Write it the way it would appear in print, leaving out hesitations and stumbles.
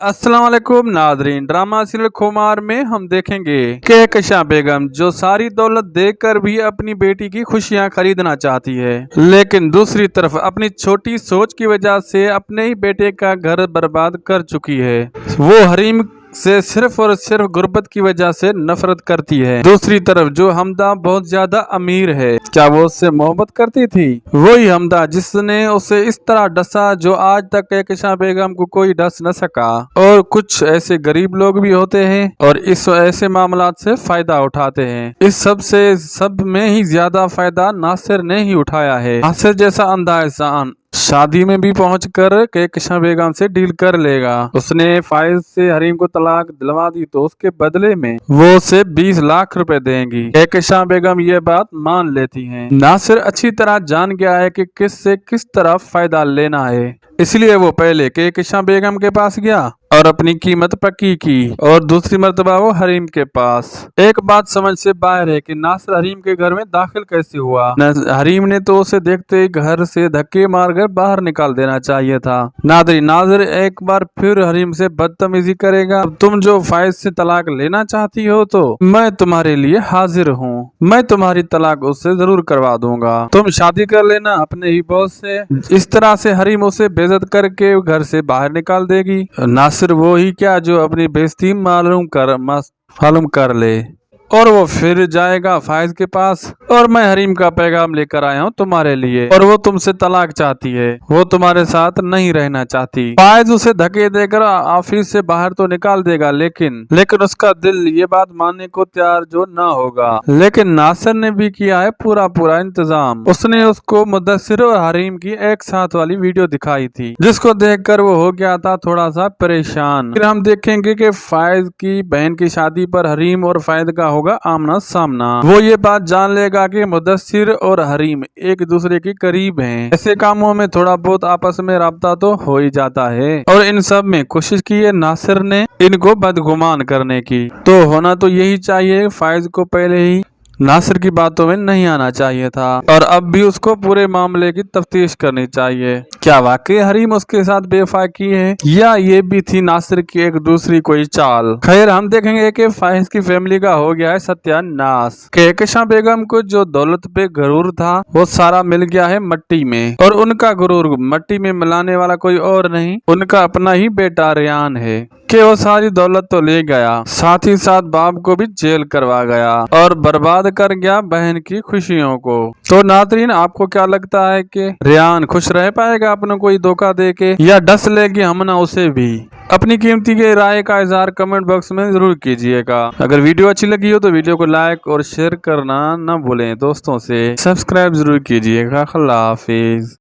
अस्सलाम वालेकुम Nadreen. Drama serial खुमार में हम देखेंगे कहकशां बेगम जो सारी दौलत देकर भी अपनी बेटी की खुशियां खरीदना चाहती है, लेकिन दूसरी तरफ अपनी छोटी सोच की वजह से अपने ही बेटे का घर बर्बाद कर चुकी है। वो हरीम से सिर्फ और सिर्फ गुर्बत की वजह से नफरत करती है। दूसरी तरफ जो हमदा बहुत ज्यादा अमीर है, क्या वो उससे मोहब्बत करती थी? वही हमदा जिसने उसे इस तरह डसा जो आज तक कहकशां बेगम को कोई डस न सका। और कुछ ऐसे गरीब लोग भी होते हैं और इस ऐसे मामलात से फायदा उठाते हैं। इस सब में ही ज्यादा फायदा नासिर ने ही उठाया है। नासिर जैसा अंधा इंसान शादी में भी पहुंचकर कहकशां बेगम से डील कर लेगा। उसने फाइज से हरीम को तलाक दिलवा दी तो उसके बदले में वो उसे 20 लाख रुपए देंगी। कहकशां बेगम ये बात मान लेती हैं। नासिर अच्छी तरह जान गया है कि किससे किस तरह फायदा लेना है, इसलिए वो पहले कहकशां बेगम के पास गया और अपनी कीमत पक्की की और दूसरी मर्तबा वो हरीम के पास। एक बात समझ से बाहर है कि नासिर हरीम के घर में दाखिल कैसे हुआ। हरीम ने तो उसे देखते ही घर से धक्के मारकर बाहर निकाल देना चाहिए था। नासिर एक बार फिर हरीम से बदतमीजी करेगा। तुम जो फाइज से तलाक लेना चाहती हो तो मैं तुम्हारे लिए हाजिर हूँ। मैं तुम्हारी तलाक उससे जरूर करवा दूंगा। तुम शादी कर लेना अपने ही बॉस से। इस तरह से हरीम उसे बेइज्जत करके घर से बाहर निकाल देगी। नासिर वो ही क्या जो अपनी बेइज्जती मालूम कर ले और वो फिर जाएगा फाइज के पास और मैं हरीम का पैगाम लेकर आया हूँ तुम्हारे लिए और वो तुमसे तलाक चाहती है। वो तुम्हारे साथ नहीं रहना चाहती। फाइज उसे धक्के देकर ऑफिस से बाहर तो निकाल देगा, लेकिन उसका दिल ये बात मानने को तैयार जो ना होगा। लेकिन नासिर ने भी किया है पूरा इंतजाम। उसने उसको मुद्दसिर और हरीम की एक साथ वाली वीडियो दिखाई थी, जिसको देखकर वो हो गया था थोड़ा सा परेशान। फिर हम देखेंगे कि फाइज की बहन की शादी पर हरीम और फाइज का होगा आमना सामना। वो ये बात जान लेगा कि मुद्दसिर और हरीम एक दूसरे के करीब हैं। ऐसे कामों में थोड़ा बहुत आपस में राब्ता तो हो ही जाता है और इन सब में कोशिश की है नासिर ने इनको बदगुमान करने की। तो होना तो यही चाहिए, फाइज को पहले ही नासिर की बातों में नहीं आना चाहिए था और अब भी उसको पूरे मामले की तफ्तीश करनी चाहिए। क्या वाकई हरीम उसके साथ बेवफाकी है या ये भी थी नासिर की एक दूसरी कोई चाल। खैर हम देखेंगे कि फाइज की फैमिली का हो गया है सत्यानाश। कहकशां बेगम को जो दौलत पे गुरूर था वो सारा मिल गया है मट्टी में और उनका गुरूर मट्टी में मिलाने वाला कोई और नहीं, उनका अपना ही बेटा रेयान है कि वो सारी दौलत तो ले गया, साथ ही साथ बाप को भी जेल करवा गया और बर्बाद कर गया बहन की खुशियों को। तो नाज़रीन आपको क्या लगता है कि रेयान खुश रह पाएगा अपने कोई धोखा दे के या डस लेगी हमना उसे भी? अपनी कीमती के राय का इजहार कमेंट बॉक्स में जरूर कीजिएगा। अगर वीडियो अच्छी लगी हो तो वीडियो को लाइक और शेयर करना न भूलें। दोस्तों से सब्सक्राइब जरूर कीजिएगा। अल्लाह हाफिज।